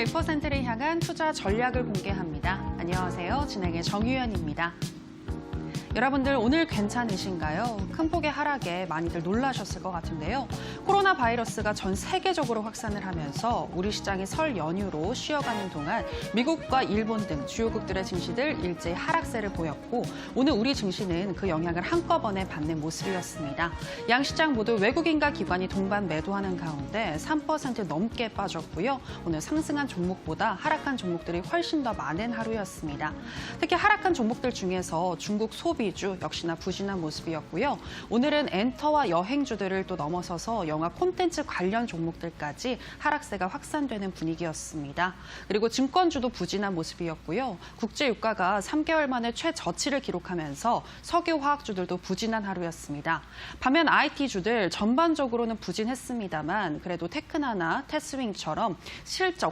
1%를 향한 투자 전략을 공개합니다. 안녕하세요. 진행의 정유현입니다. 여러분들 오늘 괜찮으신가요? 큰 폭의 하락에 많이들 놀라셨을 것 같은데요. 코로나 바이러스가 전 세계적으로 확산을 하면서 우리 시장이 설 연휴로 쉬어가는 동안 미국과 일본 등 주요국들의 증시들 일제히 하락세를 보였고 오늘 우리 증시는 그 영향을 한꺼번에 받는 모습이었습니다. 양 시장 모두 외국인과 기관이 동반 매도하는 가운데 3% 넘게 빠졌고요. 오늘 상승한 종목보다 하락한 종목들이 훨씬 더 많은 하루였습니다. 특히 하락한 종목들 중에서 중국 소비 주 역시나 부진한 모습이었고요. 오늘은 엔터와 여행주들을 또 넘어서서 영화 콘텐츠 관련 종목들까지 하락세가 확산되는 분위기였습니다. 그리고 증권주도 부진한 모습이었고요. 국제유가가 3개월 만에 최저치를 기록하면서 석유화학주들도 부진한 하루였습니다. 반면 IT주들 전반적으로는 부진했습니다만 그래도 테크나나 테스윙처럼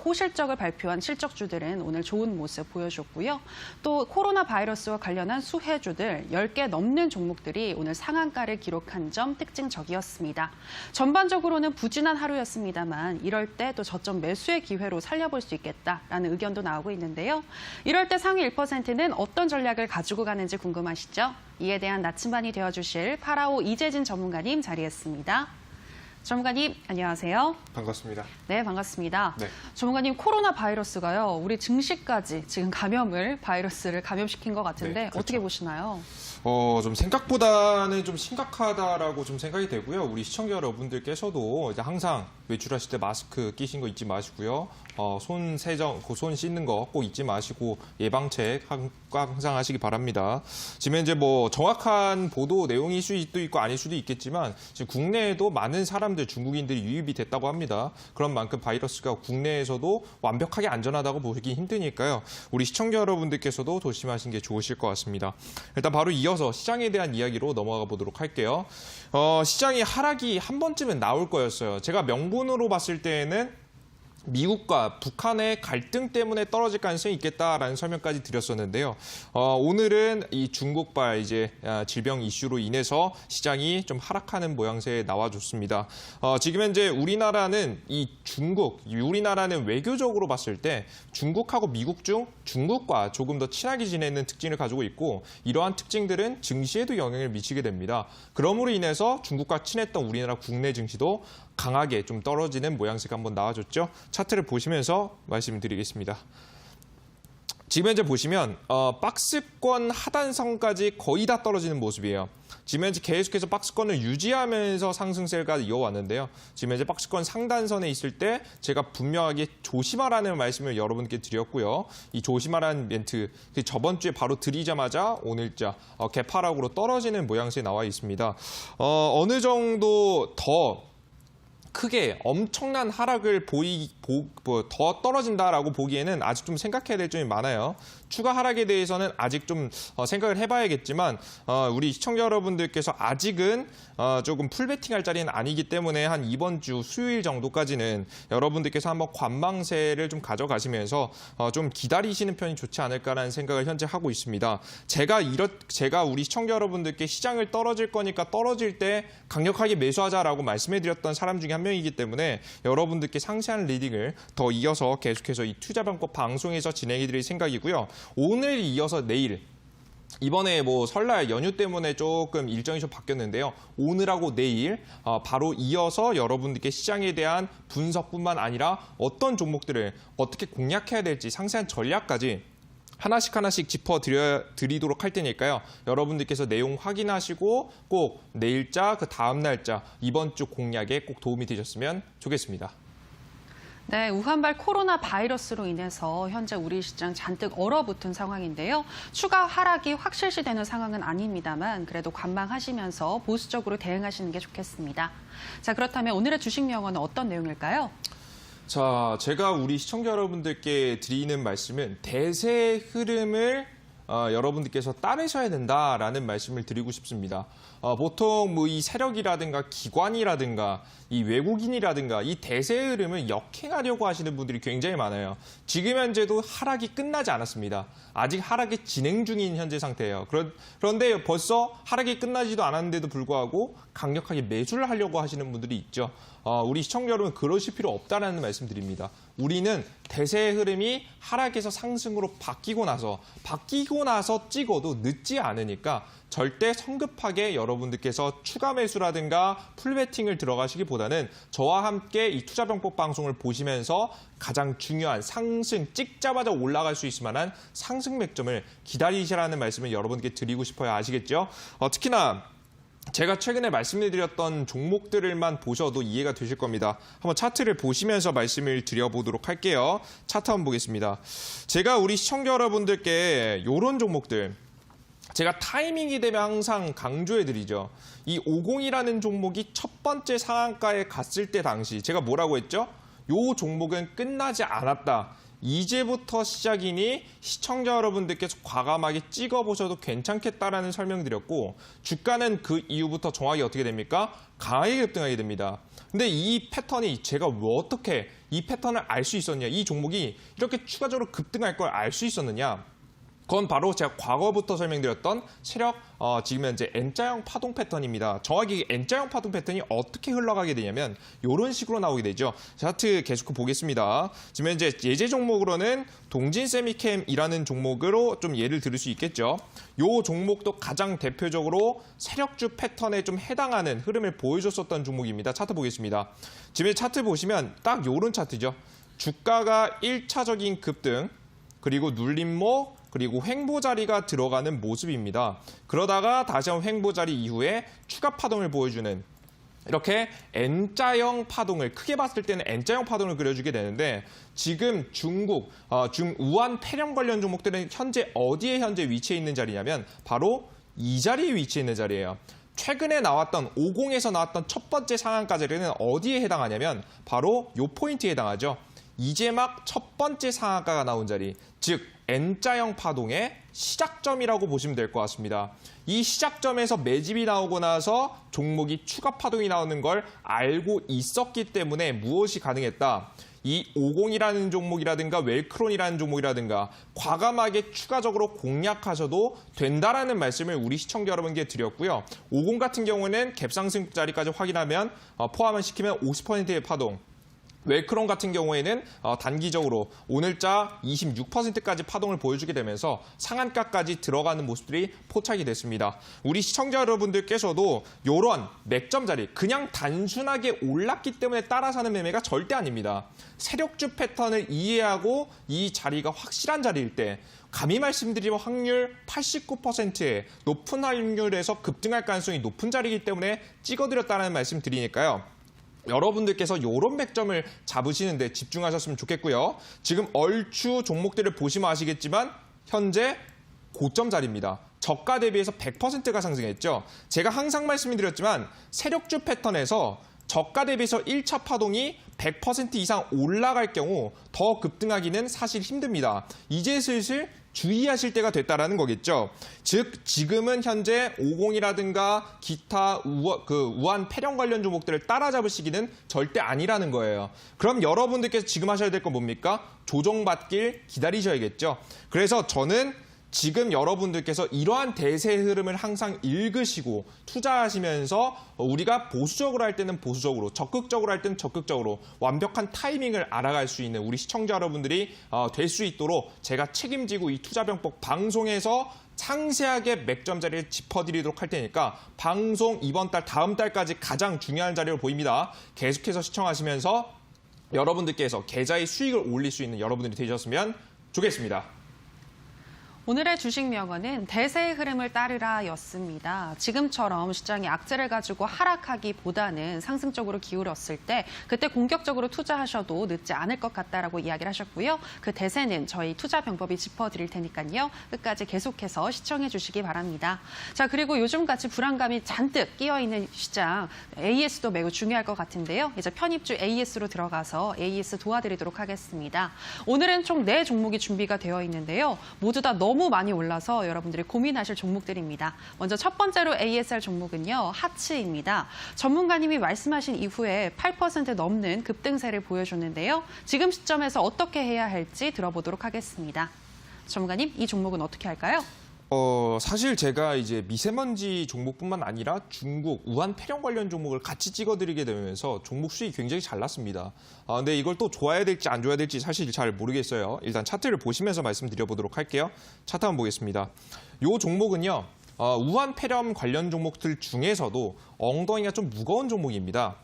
호실적을 발표한 실적주들은 오늘 좋은 모습 보여줬고요. 또 코로나 바이러스와 관련한 수혜주들 10개 넘는 종목들이 오늘 상한가를 기록한 점 특징적이었습니다. 전반적으로는 부진한 하루였습니다만 이럴 때 또 저점 매수의 기회로 살려볼 수 있겠다라는 의견도 나오고 있는데요. 이럴 때 상위 1%는 어떤 전략을 가지고 가는지 궁금하시죠? 이에 대한 나침반이 되어주실 파라오 이재진 전문가님 자리했습니다. 전문가님, 안녕하세요. 반갑습니다. 네, 반갑습니다. 네. 전문가님, 코로나 바이러스가요, 우리 증시까지 지금 바이러스를 감염시킨 것 같은데 네, 그렇죠. 어떻게 보시나요? 좀 생각보다는 좀 심각하다라고 좀 생각이 되고요. 우리 시청자 여러분들께서도 이제 항상 외출하실 때 마스크 끼신 거 잊지 마시고요. 손 씻는 거 꼭 잊지 마시고 예방책 항상 하시기 바랍니다. 지금 이제 뭐 정확한 보도 내용일 수도 있고 아닐 수도 있겠지만 지금 국내에도 많은 사람들, 중국인들이 유입이 됐다고 합니다. 그런 만큼 바이러스가 국내에서도 완벽하게 안전하다고 보기 힘드니까요. 우리 시청자 여러분들께서도 조심하시는 게 좋으실 것 같습니다. 일단 바로 이어서 시장에 대한 이야기로 넘어가 보도록 할게요. 시장이 하락이 한 번쯤은 나올 거였어요. 제가 명분으로 봤을 때에는 미국과 북한의 갈등 때문에 떨어질 가능성이 있겠다라는 설명까지 드렸었는데요. 오늘은 이 중국발 질병 이슈로 인해서 시장이 좀 하락하는 모양새에 나와줬습니다. 지금 현재 우리나라는 우리나라는 외교적으로 봤을 때 중국하고 미국 중 중국과 조금 더 친하게 지내는 특징을 가지고 있고 이러한 특징들은 증시에도 영향을 미치게 됩니다. 그러므로 인해서 중국과 친했던 우리나라 국내 증시도 강하게 좀 떨어지는 모양새가 한번 나와줬죠. 차트를 보시면서 말씀드리겠습니다. 지금 현재 보시면 박스권 하단선까지 거의 다 떨어지는 모습이에요. 지금 현재 계속해서 박스권을 유지하면서 상승세가 이어왔는데요. 지금 현재 박스권 상단선에 있을 때 제가 분명하게 조심하라는 말씀을 여러분께 드렸고요. 이 조심하라는 멘트 저번 주에 바로 드리자마자 오늘자 개파락으로 떨어지는 모양새에 나와 있습니다. 어느 정도 더 크게 엄청난 하락을 더 떨어진다라고 보기에는 아직 좀 생각해야 될 점이 많아요. 추가 하락에 대해서는 아직 좀 생각을 해봐야겠지만 우리 시청자 여러분들께서 아직은 조금 풀베팅할 자리는 아니기 때문에 한 이번 주 수요일 정도까지는 여러분들께서 한번 관망세를 좀 가져가시면서 좀 기다리시는 편이 좋지 않을까라는 생각을 현재 하고 있습니다. 제가 우리 시청자 여러분들께 시장을 떨어질 거니까 떨어질 때 강력하게 매수하자라고 말씀해드렸던 사람 중에 한 명이기 때문에 여러분들께 상세한 리딩을 더 이어서 계속해서 이 투자방법 방송에서 진행해드릴 생각이고요. 오늘 이어서 내일 이번에 설날 연휴 때문에 조금 일정이 좀 바뀌었는데요. 오늘하고 내일 바로 이어서 여러분들께 시장에 대한 분석뿐만 아니라 어떤 종목들을 어떻게 공략해야 될지 상세한 전략까지 하나씩 짚어드리도록 할 테니까요. 여러분들께서 내용 확인하시고 꼭 내일자, 그 다음 날짜, 이번 주 공략에 꼭 도움이 되셨으면 좋겠습니다. 네, 우한발 코로나 바이러스로 인해서 현재 우리 시장 잔뜩 얼어붙은 상황인데요. 추가 하락이 확실시되는 상황은 아닙니다만 그래도 관망하시면서 보수적으로 대응하시는 게 좋겠습니다. 자, 그렇다면 오늘의 주식 명언은 어떤 내용일까요? 자, 제가 우리 시청자 여러분들께 드리는 말씀은 대세의 흐름을 여러분들께서 따르셔야 된다라는 말씀을 드리고 싶습니다. 보통 이 세력이라든가 기관이라든가 이 외국인이라든가 이 대세의 흐름을 역행하려고 하시는 분들이 굉장히 많아요. 지금 현재도 하락이 끝나지 않았습니다. 아직 하락이 진행 중인 현재 상태예요. 그런데 벌써 하락이 끝나지도 않았는데도 불구하고 강력하게 매수를 하려고 하시는 분들이 있죠. 우리 시청자 여러분 그러실 필요 없다라는 말씀드립니다. 우리는 대세의 흐름이 하락에서 상승으로 바뀌고 나서 찍어도 늦지 않으니까 절대 성급하게 여러분들께서 추가 매수라든가 풀베팅을 들어가시기보다는 저와 함께 이 투자병법 방송을 보시면서 가장 중요한 상승 찍자마자 올라갈 수 있을 만한 상승 맥점을 기다리시라는 말씀을 여러분께 드리고 싶어요. 아시겠죠? 특히나 제가 최근에 말씀드렸던 종목들만 보셔도 이해가 되실 겁니다. 한번 차트를 보시면서 말씀을 드려보도록 할게요. 차트 한번 보겠습니다. 제가 우리 시청자 여러분들께 이런 종목들 제가 타이밍이 되면 항상 강조해드리죠. 이 50이라는 종목이 첫 번째 상한가에 갔을 때 당시 제가 뭐라고 했죠? 이 종목은 끝나지 않았다. 이제부터 시작이니 시청자 여러분들께서 과감하게 찍어보셔도 괜찮겠다라는 설명드렸고 주가는 그 이후부터 정확히 어떻게 됩니까? 강하게 급등하게 됩니다. 근데 이 패턴이 제가 어떻게 이 패턴을 알 수 있었냐? 이 종목이 이렇게 추가적으로 급등할 걸 알 수 있었느냐? 그건 바로 제가 과거부터 설명드렸던 세력 지금 현재 N자형 파동 패턴입니다. 정확히 N자형 파동 패턴이 어떻게 흘러가게 되냐면 이런 식으로 나오게 되죠. 차트 계속 보겠습니다. 지금 현재 예제 종목으로는 동진세미캠이라는 종목으로 좀 예를 들을 수 있겠죠. 이 종목도 가장 대표적으로 세력주 패턴에 좀 해당하는 흐름을 보여줬었던 종목입니다. 차트 보겠습니다. 지금 차트 보시면 딱 이런 차트죠. 주가가 1차적인 급등 그리고 눌림목 그리고 횡보 자리가 들어가는 모습입니다. 그러다가 다시 한번 횡보 자리 이후에 추가 파동을 보여주는 이렇게 N자형 파동을 크게 봤을 때는 N자형 파동을 그려주게 되는데 지금 중국, 중우한 폐렴 관련 종목들은 현재 어디에 위치해 있는 자리냐면 바로 이 자리에 위치해 있는 자리예요. 최근에 나왔던 50에서 나왔던 첫 번째 상한가 자리는 어디에 해당하냐면 바로 이 포인트에 해당하죠. 이제 막 첫 번째 상한가가 나온 자리, 즉 N자형 파동의 시작점이라고 보시면 될 것 같습니다. 이 시작점에서 매집이 나오고 나서 종목이 추가 파동이 나오는 걸 알고 있었기 때문에 무엇이 가능했다. 이 50이라는 종목이라든가 웰크론이라는 종목이라든가 과감하게 추가적으로 공략하셔도 된다라는 말씀을 우리 시청자 여러분께 드렸고요. 50 같은 경우는 갭상승 자리까지 확인하면 포함을 시키면 50%의 파동. 웰크론 같은 경우에는 단기적으로 오늘자 26%까지 파동을 보여주게 되면서 상한가까지 들어가는 모습들이 포착이 됐습니다. 우리 시청자 여러분들께서도 이런 맥점 자리, 그냥 단순하게 올랐기 때문에 따라 사는 매매가 절대 아닙니다. 세력주 패턴을 이해하고 이 자리가 확실한 자리일 때 감히 말씀드리면 확률 89%의 높은 확률에서 급등할 가능성이 높은 자리이기 때문에 찍어드렸다는 말씀 드리니까요. 여러분들께서 이런 맥점을 잡으시는데 집중하셨으면 좋겠고요. 지금 얼추 종목들을 보시면 아시겠지만 현재 고점 자리입니다. 저가 대비해서 100%가 상승했죠. 제가 항상 말씀드렸지만 세력주 패턴에서 저가 대비해서 1차 파동이 100% 이상 올라갈 경우 더 급등하기는 사실 힘듭니다. 이제 슬슬 주의하실 때가 됐다라는 거겠죠. 즉 지금은 현재 50이라든가 기타 우한 폐렴 관련 종목들을 따라잡으시기는 절대 아니라는 거예요. 그럼 여러분들께서 지금 하셔야 될 건 뭡니까? 조정받길 기다리셔야겠죠. 그래서 저는 지금 여러분들께서 이러한 대세 흐름을 항상 읽으시고 투자하시면서 우리가 보수적으로 할 때는 보수적으로, 적극적으로 할 때는 적극적으로 완벽한 타이밍을 알아갈 수 있는 우리 시청자 여러분들이 될 수 있도록 제가 책임지고 이 투자병법 방송에서 상세하게 맥점 자리를 짚어드리도록 할 테니까 방송 이번 달, 다음 달까지 가장 중요한 자리로 보입니다. 계속해서 시청하시면서 여러분들께서 계좌의 수익을 올릴 수 있는 여러분들이 되셨으면 좋겠습니다. 오늘의 주식 명언은 대세의 흐름을 따르라 였습니다. 지금처럼 시장이 악재를 가지고 하락하기보다는 상승적으로 기울었을 때 그때 공격적으로 투자하셔도 늦지 않을 것 같다라고 이야기를 하셨고요. 그 대세는 저희 투자 병법이 짚어드릴 테니까요. 끝까지 계속해서 시청해 주시기 바랍니다. 자, 그리고 요즘같이 불안감이 잔뜩 끼어있는 시장 AS도 매우 중요할 것 같은데요. 이제 편입주 AS로 들어가서 AS 도와드리도록 하겠습니다. 오늘은 총 4종목이 준비가 되어 있는데요. 모두 다 너무 많이 올라서 여러분들이 고민하실 종목들입니다. 먼저 첫 번째로 ASR 종목은요. 하츠입니다. 전문가님이 말씀하신 이후에 8% 넘는 급등세를 보여줬는데요. 지금 시점에서 어떻게 해야 할지 들어보도록 하겠습니다. 전문가님, 이 종목은 어떻게 할까요? 사실 제가 이제 미세먼지 종목뿐만 아니라 중국, 우한 폐렴 관련 종목을 같이 찍어드리게 되면서 종목 수익이 굉장히 잘 났습니다. 근데 이걸 또 좋아야 될지 안 좋아야 될지 사실 잘 모르겠어요. 일단 차트를 보시면서 말씀드려보도록 할게요. 차트 한번 보겠습니다. 이 종목은요, 우한 폐렴 관련 종목들 중에서도 엉덩이가 좀 무거운 종목입니다.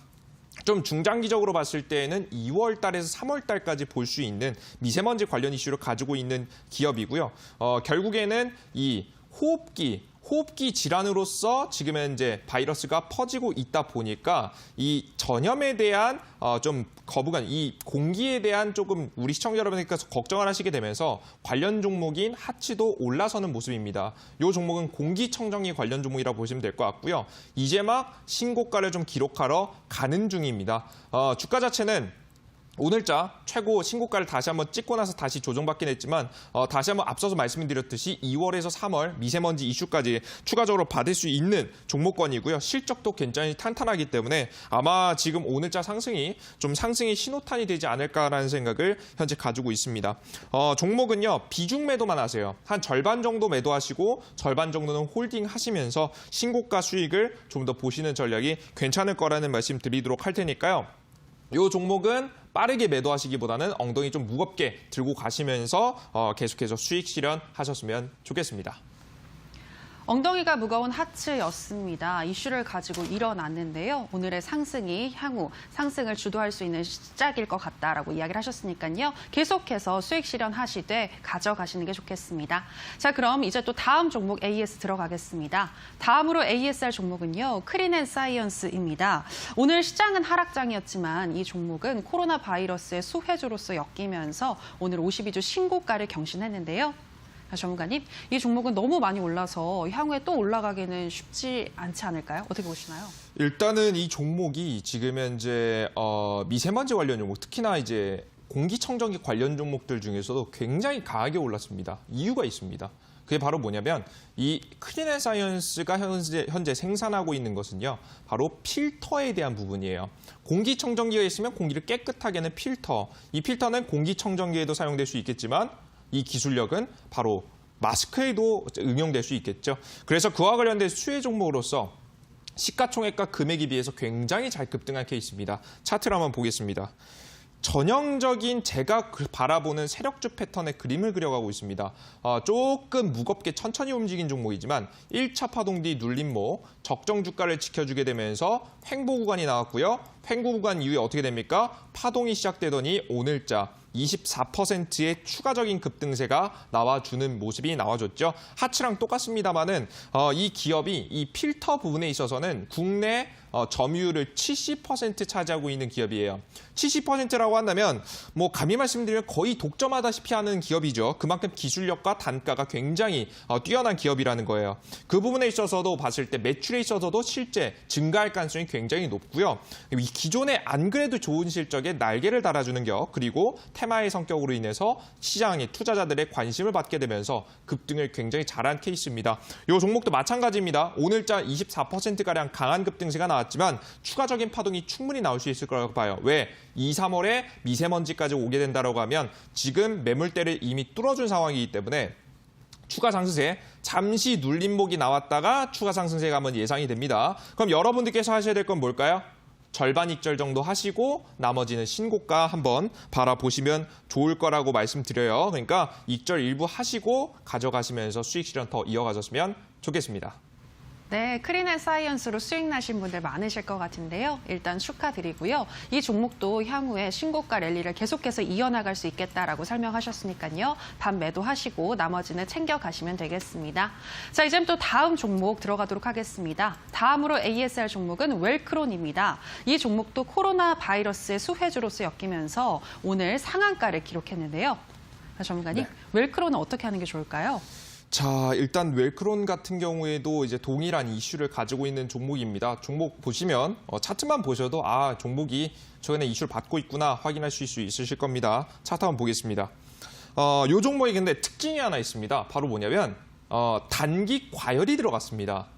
좀 중장기적으로 봤을 때에는 2월 달에서 3월 달까지 볼 수 있는 미세먼지 관련 이슈를 가지고 있는 기업이고요. 결국에는 이 호흡기 질환으로서 지금 현재 바이러스가 퍼지고 있다 보니까 이 전염에 대한 좀 거부감, 이 공기에 대한 조금 우리 시청자 여러분께서 걱정을 하시게 되면서 관련 종목인 하치도 올라서는 모습입니다. 이 종목은 공기청정기 관련 종목이라고 보시면 될 것 같고요. 이제 막 신고가를 좀 기록하러 가는 중입니다. 주가 자체는 오늘자 최고 신고가를 다시 한번 찍고 나서 다시 조정받긴 했지만 다시 한번 앞서서 말씀드렸듯이 2월에서 3월 미세먼지 이슈까지 추가적으로 받을 수 있는 종목권이고요. 실적도 굉장히 탄탄하기 때문에 아마 지금 오늘자 상승이 좀 상승의 신호탄이 되지 않을까라는 생각을 현재 가지고 있습니다. 종목은요. 비중 매도만 하세요. 한 절반 정도 매도하시고 절반 정도는 홀딩 하시면서 신고가 수익을 좀 더 보시는 전략이 괜찮을 거라는 말씀 드리도록 할 테니까요. 이 종목은 빠르게 매도하시기보다는 엉덩이 좀 무겁게 들고 가시면서 계속해서 수익 실현하셨으면 좋겠습니다. 엉덩이가 무거운 하츠였습니다. 이슈를 가지고 일어났는데요. 오늘의 상승이 향후 상승을 주도할 수 있는 시작일 것 같다라고 이야기를 하셨으니까요. 계속해서 수익 실현하시되 가져가시는 게 좋겠습니다. 자, 그럼 이제 또 다음 종목 AS 들어가겠습니다. 다음으로 ASR 종목은요. 크린앤사이언스입니다. 오늘 시장은 하락장이었지만 이 종목은 코로나 바이러스의 수혜주로서 엮이면서 오늘 52주 신고가를 경신했는데요. 전문가님, 이 종목은 너무 많이 올라서 향후에 또 올라가기는 쉽지 않지 않을까요? 어떻게 보시나요? 일단은 이 종목이 지금 현재 미세먼지 관련 종목, 특히나 이제 공기청정기 관련 종목들 중에서도 굉장히 강하게 올랐습니다. 이유가 있습니다. 그게 바로 뭐냐면 이 크린앤사이언스가 현재 생산하고 있는 것은요. 바로 필터에 대한 부분이에요. 공기청정기가 있으면 공기를 깨끗하게 하는 필터. 이 필터는 공기청정기에도 사용될 수 있겠지만 이 기술력은 바로 마스크에도 응용될 수 있겠죠. 그래서 그와 관련된 수혜 종목으로서 시가총액과 금액에 비해서 굉장히 잘 급등한 케이스입니다. 차트를 한번 보겠습니다. 전형적인 제가 바라보는 세력주 패턴의 그림을 그려가고 있습니다. 조금 무겁게 천천히 움직인 종목이지만 1차 파동 뒤 눌림목, 적정 주가를 지켜주게 되면서 횡보 구간이 나왔고요. 횡보 구간 이후에 어떻게 됩니까? 파동이 시작되더니 오늘자 24%의 추가적인 급등세가 나와주는 모습이 나와줬죠. 하츠랑 똑같습니다만은 이 기업이 이 필터 부분에 있어서는 국내 점유율을 70% 차지하고 있는 기업이에요. 70%라고 한다면 뭐 감히 말씀드리면 거의 독점하다시피 하는 기업이죠. 그만큼 기술력과 단가가 굉장히 뛰어난 기업이라는 거예요. 그 부분에 있어서도 봤을 때 매출에 있어서도 실제 증가할 가능성이 굉장히 높고요. 이 기존에 안 그래도 좋은 실적에 날개를 달아주는 격, 그리고 테마의 성격으로 인해서 시장의 투자자들의 관심을 받게 되면서 급등을 굉장히 잘한 케이스입니다. 이 종목도 마찬가지입니다. 오늘자 24%가량 강한 급등세가 나왔지만 추가적인 파동이 충분히 나올 수 있을 거라고 봐요. 왜? 2, 3월에 미세먼지까지 오게 된다고 하면 지금 매물대를 이미 뚫어준 상황이기 때문에 추가 상승세, 잠시 눌림목이 나왔다가 추가 상승세가 한번 예상이 됩니다. 그럼 여러분들께서 하셔야 될 건 뭘까요? 절반 익절 정도 하시고 나머지는 신고가 한번 바라보시면 좋을 거라고 말씀드려요. 그러니까 익절 일부 하시고 가져가시면서 수익 실현 더 이어가셨으면 좋겠습니다. 네, 크린앤사이언스로 수익 나신 분들 많으실 것 같은데요. 일단 축하드리고요. 이 종목도 향후에 신고가 랠리를 계속해서 이어나갈 수 있겠다라고 설명하셨으니까요. 반 매도하시고 나머지는 챙겨가시면 되겠습니다. 자, 이제 또 다음 종목 들어가도록 하겠습니다. 다음으로 ASR 종목은 웰크론입니다. 이 종목도 코로나 바이러스의 수혜주로서 엮이면서 오늘 상한가를 기록했는데요. 전문가님, 네. 웰크론은 어떻게 하는 게 좋을까요? 자, 일단 웰크론 같은 경우에도 이제 동일한 이슈를 가지고 있는 종목입니다. 종목 보시면 차트만 보셔도 종목이 최근에 이슈를 받고 있구나 확인하실 수 있으실 겁니다. 차트 한번 보겠습니다. 이 종목이 근데 특징이 하나 있습니다. 바로 뭐냐면 단기 과열이 들어갔습니다.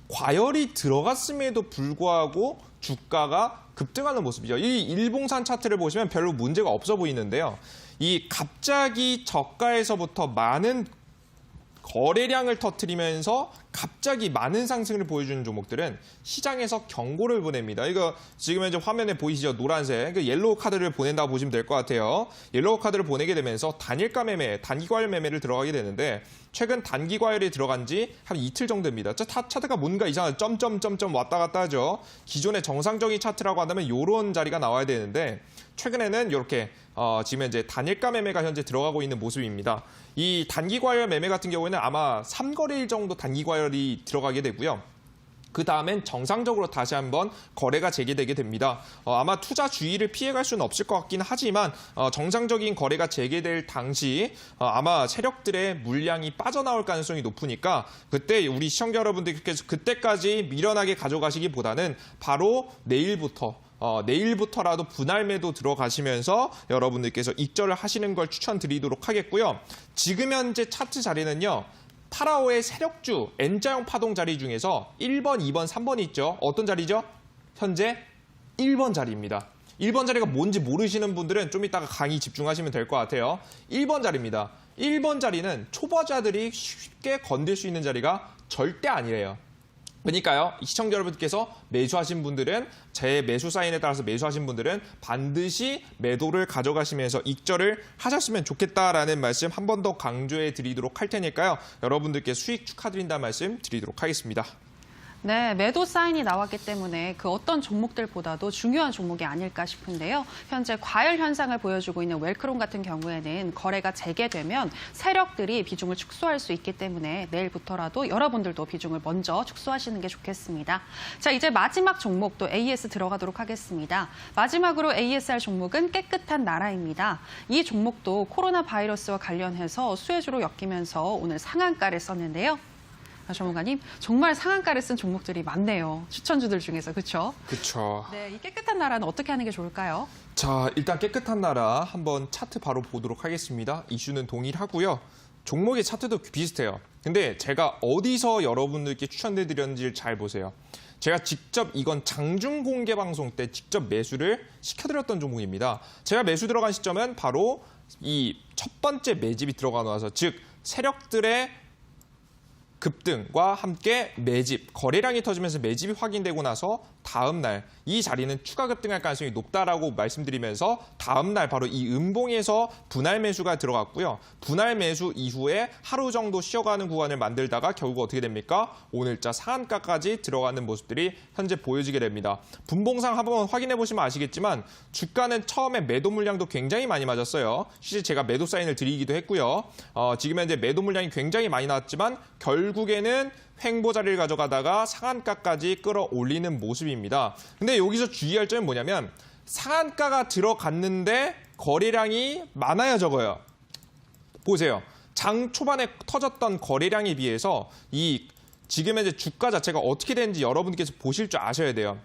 과열이 들어갔음에도 불구하고 주가가 급등하는 모습이죠. 이 일봉산 차트를 보시면 별로 문제가 없어 보이는데요. 이 갑자기 저가에서부터 많은 거래량을 터뜨리면서 갑자기 많은 상승을 보여주는 종목들은 시장에서 경고를 보냅니다. 이거 지금 현재 화면에 보이시죠? 노란색 옐로우 카드를 보낸다고 보시면 될 것 같아요. 옐로우 카드를 보내게 되면서 단일가 매매, 단기과열 매매를 들어가게 되는데 최근 단기과열이 들어간 지 한 이틀 정도입니다. 차트가 뭔가 이상한 점점점점 왔다 갔다 하죠. 기존의 정상적인 차트라고 한다면 이런 자리가 나와야 되는데 최근에는 이렇게 지금 이제 단일가 매매가 현재 들어가고 있는 모습입니다. 이 단기과열 매매 같은 경우에는 아마 3거래일 정도 단기과열이 들어가게 되고요. 그 다음엔 정상적으로 다시 한번 거래가 재개되게 됩니다. 아마 투자 주의를 피해갈 수는 없을 것 같긴 하지만 정상적인 거래가 재개될 당시 아마 세력들의 물량이 빠져나올 가능성이 높으니까 그때 우리 시청자 여러분들께서 그때까지 미련하게 가져가시기보다는 바로 내일부터라도 분할 매도 들어가시면서 여러분들께서 익절을 하시는 걸 추천드리도록 하겠고요. 지금 현재 차트 자리는요. 파라오의 세력주 N자형 파동 자리 중에서 1번, 2번, 3번이 있죠. 어떤 자리죠? 현재 1번 자리입니다. 1번 자리가 뭔지 모르시는 분들은 좀 이따가 강의 집중하시면 될 것 같아요. 1번 자리입니다. 1번 자리는 초보자들이 쉽게 건들 수 있는 자리가 절대 아니래요. 그러니까요, 시청자 여러분께서 매수하신 분들은 제 매수 사인에 따라서 매수하신 분들은 반드시 매도를 가져가시면서 익절을 하셨으면 좋겠다라는 말씀 한 번 더 강조해 드리도록 할 테니까요. 여러분들께 수익 축하드린다는 말씀 드리도록 하겠습니다. 네, 매도 사인이 나왔기 때문에 그 어떤 종목들보다도 중요한 종목이 아닐까 싶은데요. 현재 과열 현상을 보여주고 있는 웰크롬 같은 경우에는 거래가 재개되면 세력들이 비중을 축소할 수 있기 때문에 내일부터라도 여러분들도 비중을 먼저 축소하시는 게 좋겠습니다. 자, 이제 마지막 종목도 AS 들어가도록 하겠습니다. 마지막으로 ASR 종목은 깨끗한 나라입니다. 이 종목도 코로나 바이러스와 관련해서 수혜주로 엮이면서 오늘 상한가를 썼는데요. 전문가님, 정말 상한가를 쓴 종목들이 많네요. 추천주들 중에서, 그렇죠? 그렇죠. 네, 이 깨끗한 나라는 어떻게 하는 게 좋을까요? 자, 일단 깨끗한 나라 한번 차트 바로 보도록 하겠습니다. 이슈는 동일하고요. 종목의 차트도 비슷해요. 근데 제가 어디서 여러분들께 추천해드렸는지를 잘 보세요. 제가 직접 이건 장중 공개 방송 때 직접 매수를 시켜드렸던 종목입니다. 제가 매수 들어간 시점은 바로 이 첫 번째 매집이 들어가 나와서 즉 세력들의 급등과 함께 매집, 거래량이 터지면서 매집이 확인되고 나서 다음 날 이 자리는 추가 급등할 가능성이 높다라고 말씀드리면서 다음 날 바로 이 음봉에서 분할 매수가 들어갔고요. 분할 매수 이후에 하루 정도 쉬어가는 구간을 만들다가 결국 어떻게 됩니까? 오늘자 상한가까지 들어가는 모습들이 현재 보여지게 됩니다. 분봉상 한번 확인해 보시면 아시겠지만 주가는 처음에 매도 물량도 굉장히 많이 맞았어요. 실제 제가 매도 사인을 드리기도 했고요. 지금 현재 매도 물량이 굉장히 많이 나왔지만 결국에는 횡보 자리를 가져가다가 상한가까지 끌어올리는 모습입니다. 근데 여기서 주의할 점은 뭐냐면 상한가가 들어갔는데 거래량이 많아야 적어요. 보세요. 장 초반에 터졌던 거래량에 비해서 이 지금 현재 주가 자체가 어떻게 되는지 여러분께서 보실 줄 아셔야 돼요.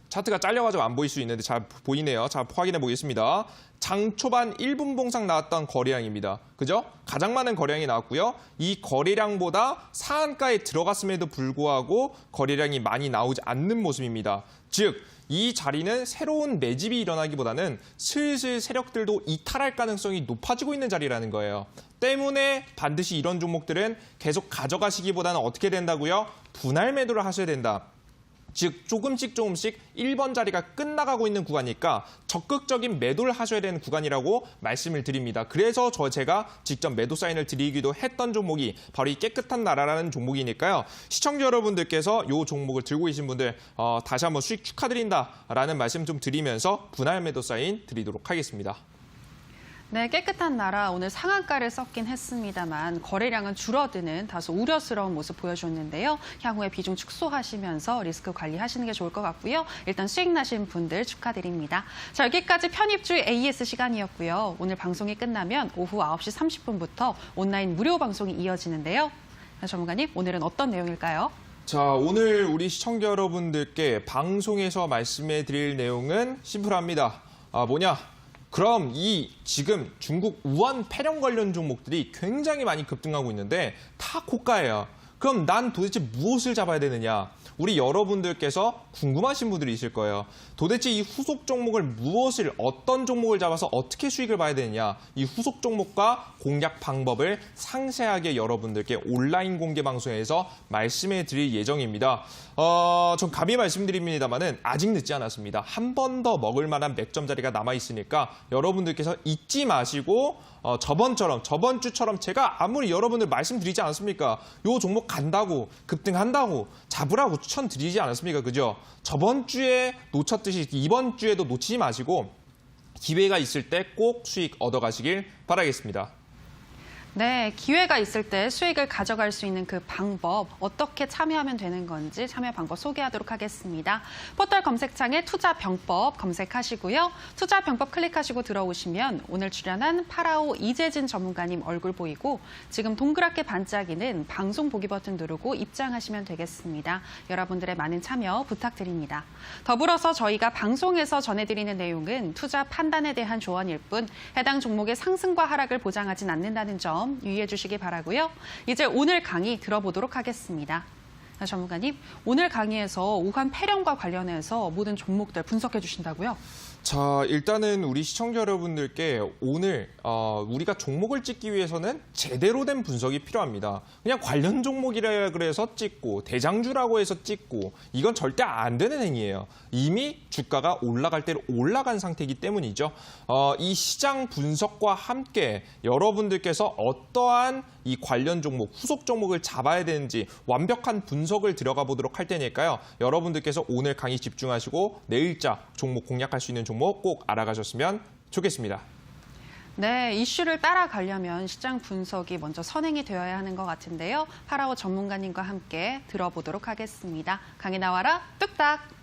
차트가 잘려가지고 안 보일 수 있는데 잘 보이네요. 자, 확인해 보겠습니다. 장 초반 1분봉상 나왔던 거래량입니다. 그죠? 가장 많은 거래량이 나왔고요. 이 거래량보다 상한가에 들어갔음에도 불구하고 거래량이 많이 나오지 않는 모습입니다. 즉, 이 자리는 새로운 매집이 일어나기보다는 슬슬 세력들도 이탈할 가능성이 높아지고 있는 자리라는 거예요. 때문에 반드시 이런 종목들은 계속 가져가시기보다는 어떻게 된다고요? 분할 매도를 하셔야 된다. 즉 조금씩 1번 자리가 끝나가고 있는 구간이니까 적극적인 매도를 하셔야 되는 구간이라고 말씀을 드립니다. 그래서 제가 직접 매도 사인을 드리기도 했던 종목이 바로 이 깨끗한 나라라는 종목이니까요. 시청자 여러분들께서 이 종목을 들고 계신 분들 다시 한번 수익 축하드린다라는 말씀 좀 드리면서 분할 매도 사인 드리도록 하겠습니다. 네, 깨끗한 나라 오늘 상한가를 썼긴 했습니다만 거래량은 줄어드는 다소 우려스러운 모습 보여줬는데요. 향후에 비중 축소하시면서 리스크 관리하시는 게 좋을 것 같고요. 일단 수익 나신 분들 축하드립니다. 자, 여기까지 편입주의 AS 시간이었고요. 오늘 방송이 끝나면 오후 9시 30분부터 온라인 무료 방송이 이어지는데요. 전문가님, 오늘은 어떤 내용일까요? 자, 오늘 우리 시청자 여러분들께 방송에서 말씀해 드릴 내용은 심플합니다. 뭐냐? 그럼 이 지금 중국 우한 폐렴 관련 종목들이 굉장히 많이 급등하고 있는데 다 고가예요. 그럼 난 도대체 무엇을 잡아야 되느냐? 우리 여러분들께서 궁금하신 분들이 있을 거예요. 도대체 이 후속 종목을 어떤 종목을 잡아서 어떻게 수익을 봐야 되느냐? 이 후속 종목과 공략 방법을 상세하게 여러분들께 온라인 공개 방송에서 말씀해 드릴 예정입니다. 좀 감히 말씀드립니다만은 아직 늦지 않았습니다. 한 번 더 먹을 만한 맥점 자리가 남아 있으니까 여러분들께서 잊지 마시고 저번 주처럼 제가 아무리 여러분들 말씀드리지 않았습니까? 요 종목 간다고, 급등한다고, 잡으라고 추천드리지 않았습니까? 그죠? 저번 주에 놓쳤듯이 이번 주에도 놓치지 마시고 기회가 있을 때 꼭 수익 얻어가시길 바라겠습니다. 네, 기회가 있을 때 수익을 가져갈 수 있는 그 방법, 어떻게 참여하면 되는 건지 참여 방법 소개하도록 하겠습니다. 포털 검색창에 투자병법 검색하시고요. 투자병법 클릭하시고 들어오시면 오늘 출연한 파라오 이재진 전문가님 얼굴 보이고 지금 동그랗게 반짝이는 방송 보기 버튼 누르고 입장하시면 되겠습니다. 여러분들의 많은 참여 부탁드립니다. 더불어서 저희가 방송에서 전해드리는 내용은 투자 판단에 대한 조언일 뿐 해당 종목의 상승과 하락을 보장하진 않는다는 점 유의해 주시기 바라고요. 이제 오늘 강의 들어보도록 하겠습니다. 전문가님, 오늘 강의에서 우한 폐렴과 관련해서 모든 종목들 분석해 주신다고요? 자, 일단은 우리 시청자 여러분들께 오늘 우리가 종목을 찍기 위해서는 제대로 된 분석이 필요합니다. 그냥 관련 종목이라 그래서 찍고 대장주라고 해서 찍고 이건 절대 안 되는 행위예요. 이미 주가가 올라갈 대로 올라간 상태이기 때문이죠. 이 시장 분석과 함께 여러분들께서 어떠한 이 관련 종목, 후속 종목을 잡아야 되는지 완벽한 분석을 들어가 보도록 할 테니까요. 여러분들께서 오늘 강의 집중하시고 내일자 종목 공략할 수 있는 종목 꼭 알아가셨으면 좋겠습니다. 네, 이슈를 따라가려면 시장 분석이 먼저 선행이 되어야 하는 것 같은데요. 파라오 전문가님과 함께 들어보도록 하겠습니다. 강의 나와라, 뚝딱!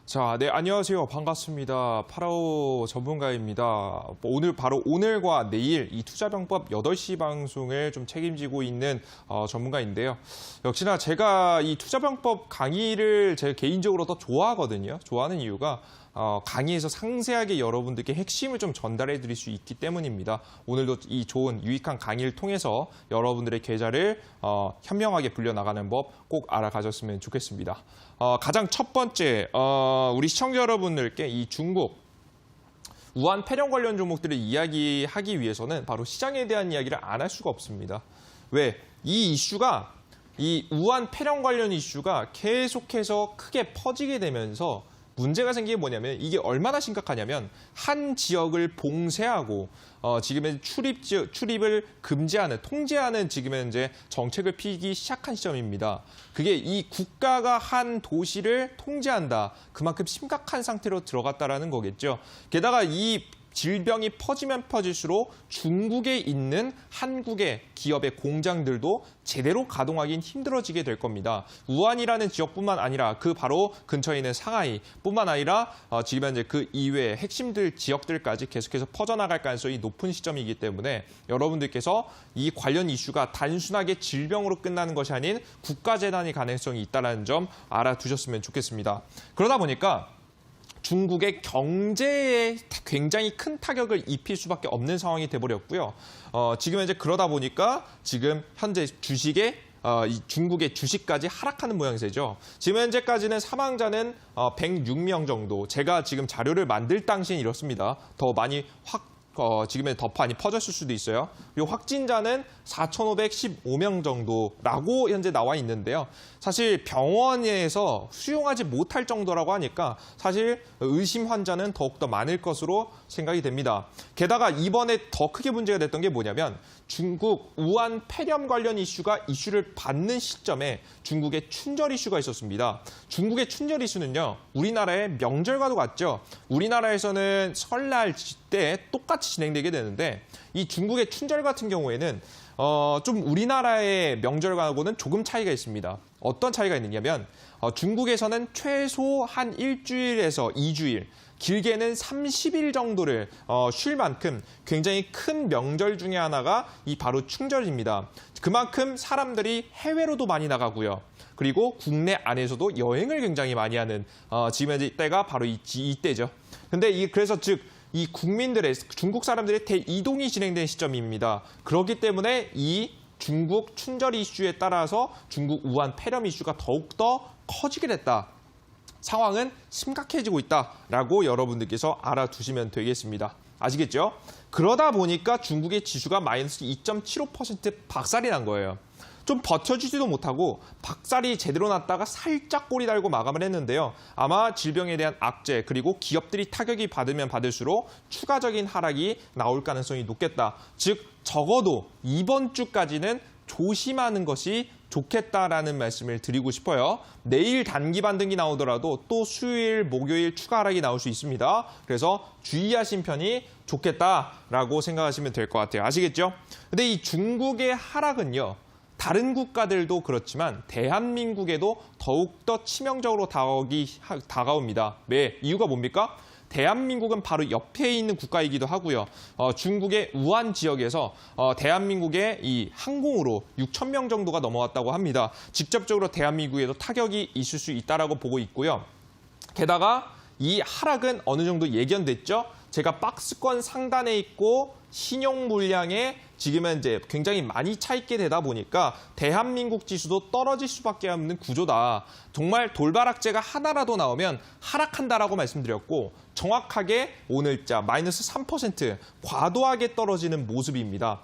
자, 네, 안녕하세요. 반갑습니다. 파라오 전문가입니다. 오늘과 내일 이 투자병법 8시 방송을 좀 책임지고 있는 전문가인데요. 역시나 제가 이 투자병법 강의를 제가 개인적으로 더 좋아하거든요. 좋아하는 이유가 강의에서 상세하게 여러분들께 핵심을 좀 전달해 드릴 수 있기 때문입니다. 오늘도 이 좋은 유익한 강의를 통해서 여러분들의 계좌를 현명하게 불려나가는 법 꼭 알아가셨으면 좋겠습니다. 가장 첫 번째, 우리 시청자 여러분들께 이 중국 우한 폐렴 관련 종목들을 이야기하기 위해서는 바로 시장에 대한 이야기를 안 할 수가 없습니다. 왜? 이 우한 폐렴 관련 이슈가 계속해서 크게 퍼지게 되면서 문제가 생긴 게 뭐냐면 이게 얼마나 심각하냐면 한 지역을 봉쇄하고 지금은 출입을 금지하는, 통제하는 지금은 이제 정책을 피기 시작한 시점입니다. 그게 이 국가가 한 도시를 통제한다. 그만큼 심각한 상태로 들어갔다라는 거겠죠. 게다가 이 질병이 퍼지면 퍼질수록 중국에 있는 한국의 기업의 공장들도 제대로 가동하기는 힘들어지게 될 겁니다. 우한이라는 지역뿐만 아니라 그 바로 근처에 있는 상하이뿐만 아니라 지금 현재 그 이외의 핵심들 지역들까지 계속해서 퍼져나갈 가능성이 높은 시점이기 때문에 여러분들께서 이 관련 이슈가 단순하게 질병으로 끝나는 것이 아닌 국가재난의 가능성이 있다는 점 알아두셨으면 좋겠습니다. 그러다 보니까 중국의 경제에 굉장히 큰 타격을 입힐 수밖에 없는 상황이 돼버렸고요. 지금 현재 그러다 보니까 지금 현재 주식에 이 중국의 주식까지 하락하는 모양새죠. 지금 현재까지는 사망자는 106명 정도. 제가 지금 자료를 만들 당시엔 이렇습니다. 더 많이 지금은 더 많이 퍼졌을 수도 있어요. 그리고 확진자는 4,515명 정도라고 현재 나와 있는데요. 사실 병원에서 수용하지 못할 정도라고 하니까 사실 의심 환자는 더욱더 많을 것으로 생각이 됩니다. 게다가 이번에 더 크게 문제가 됐던 게 뭐냐면 중국 우한 폐렴 관련 이슈를 받는 시점에 중국의 춘절 이슈가 있었습니다. 중국의 춘절 이슈는요, 우리나라의 명절과도 같죠. 우리나라에서는 설날 때 똑같이 진행되게 되는데 이 중국의 춘절 같은 경우에는 좀 우리나라의 명절과는 조금 차이가 있습니다. 어떤 차이가 있느냐면 중국에서는 최소 한 일주일에서 2주일, 길게는 30일 정도를 쉴 만큼 굉장히 큰 명절 중에 하나가 이 바로 춘절입니다. 그만큼 사람들이 해외로도 많이 나가고요. 그리고 국내 안에서도 여행을 굉장히 많이 하는 지금 현재 때가 바로 이때죠. 근데 그래서 즉 이 국민들의 중국 사람들의 대이동이 진행된 시점입니다. 그렇기 때문에 이 중국 춘절 이슈에 따라서 중국 우한 폐렴 이슈가 더욱더 커지게 됐다. 상황은 심각해지고 있다라고 여러분들께서 알아두시면 되겠습니다. 아시겠죠? 그러다 보니까 중국의 지수가 마이너스 2.75% 박살이 난 거예요. 좀 버텨주지도 못하고 박살이 제대로 났다가 살짝 꼬리 달고 마감을 했는데요. 아마 질병에 대한 악재 그리고 기업들이 타격이 받으면 받을수록 추가적인 하락이 나올 가능성이 높겠다. 즉 적어도 이번 주까지는 조심하는 것이 좋겠다라는 말씀을 드리고 싶어요. 내일 단기 반등이 나오더라도 또 수요일, 목요일 추가 하락이 나올 수 있습니다. 그래서 주의하신 편이 좋겠다라고 생각하시면 될 것 같아요. 아시겠죠? 근데 이 중국의 하락은요. 다른 국가들도 그렇지만 대한민국에도 더욱더 치명적으로 다가옵니다. 왜? 이유가 뭡니까? 대한민국은 바로 옆에 있는 국가이기도 하고요. 중국의 우한 지역에서 대한민국의 이 항공으로 6,000명 정도가 넘어왔다고 합니다. 직접적으로 대한민국에도 타격이 있을 수 있다라고 보고 있고요. 게다가 이 하락은 어느 정도 예견됐죠? 제가 박스권 상단에 있고 신용 물량에 지금은 이제 굉장히 많이 차 있게 되다 보니까 대한민국 지수도 떨어질 수밖에 없는 구조다. 정말 돌발악재가 하나라도 나오면 하락한다라고 말씀드렸고 정확하게 오늘자 마이너스 3% 과도하게 떨어지는 모습입니다.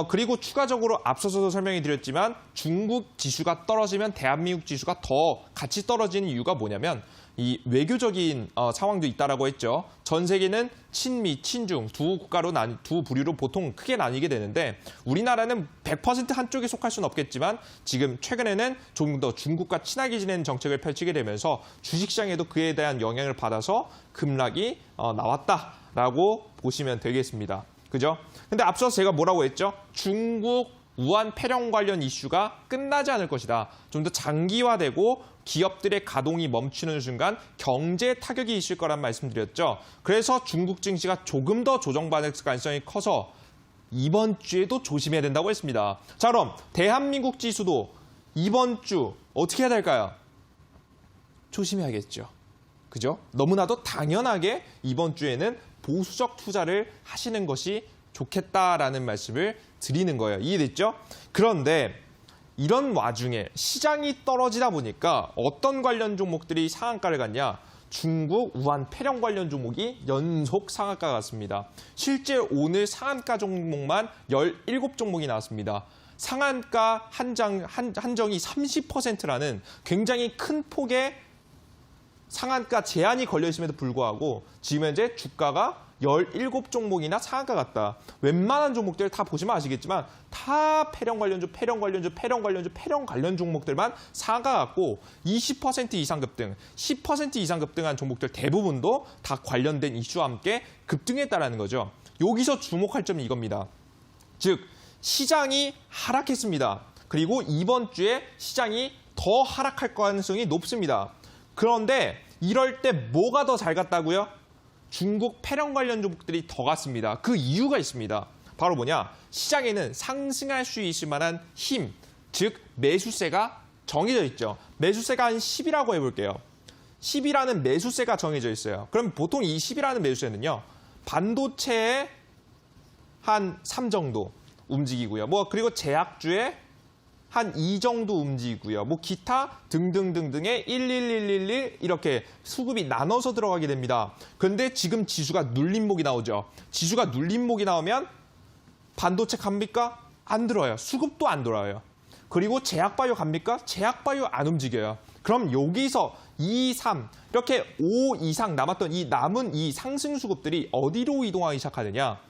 그리고 추가적으로 앞서서도 설명해 드렸지만 중국 지수가 떨어지면 대한민국 지수가 더 같이 떨어지는 이유가 뭐냐면 이 외교적인 상황도 있다라고 했죠. 전 세계는 친미, 친중 두 국가로 두 부류로 보통 크게 나뉘게 되는데 우리나라는 100% 한쪽에 속할 수는 없겠지만 지금 최근에는 좀 더 중국과 친하게 지내는 정책을 펼치게 되면서 주식시장에도 그에 대한 영향을 받아서 급락이 나왔다라고 보시면 되겠습니다. 그죠? 근데 앞서 제가 뭐라고 했죠? 중국 우한 폐렴 관련 이슈가 끝나지 않을 것이다. 좀 더 장기화되고 기업들의 가동이 멈추는 순간 경제에 타격이 있을 거란 말씀드렸죠. 그래서 중국 증시가 조금 더 조정받을 가능성이 커서 이번 주에도 조심해야 된다고 했습니다. 자, 그럼 대한민국 지수도 이번 주 어떻게 해야 될까요? 조심해야겠죠. 그죠? 너무나도 당연하게 이번 주에는 보수적 투자를 하시는 것이 좋겠다라는 말씀을 드리는 거예요. 이해됐죠? 그런데 이런 와중에 시장이 떨어지다 보니까 어떤 관련 종목들이 상한가를 갔냐? 중국 우한 폐렴 관련 종목이 연속 상한가 갔습니다. 실제 오늘 상한가 종목만 17종목이 나왔습니다. 상한가 한정이 30%라는 굉장히 큰 폭의 상한가 제한이 걸려 있음에도 불구하고 지금 현재 주가가 17종목이나 상한가 갔다. 웬만한 종목들 다 보시면 아시겠지만 다 폐렴 관련 종목들만 상한가 갔고 20% 이상 급등, 10% 이상 급등한 종목들 대부분도 다 관련된 이슈와 함께 급등했다라는 거죠. 여기서 주목할 점이 이겁니다. 즉 시장이 하락했습니다. 그리고 이번 주에 시장이 더 하락할 가능성이 높습니다. 그런데 이럴 때 뭐가 더 잘 갔다고요? 중국 폐렴 관련 종목들이 더 갔습니다. 그 이유가 있습니다. 바로 뭐냐? 시장에는 상승할 수 있을 만한 힘, 즉 매수세가 정해져 있죠. 매수세가 한 10이라고 해볼게요. 10이라는 매수세가 정해져 있어요. 그럼 보통 이 10이라는 매수세는요. 반도체에 한 3 정도 움직이고요. 그리고 제약주에 한 2 정도 움직이고요. 기타 등등등등의 11111 이렇게 수급이 나눠서 들어가게 됩니다. 그런데 지금 지수가 눌림목이 나오죠. 지수가 눌림목이 나오면 반도체 갑니까? 안 들어요. 수급도 안 돌아요. 그리고 제약바이오 갑니까? 제약바이오 안 움직여요. 그럼 여기서 2, 3 이렇게 5 이상 남았던 이 남은 이 상승 수급들이 어디로 이동하기 시작하느냐?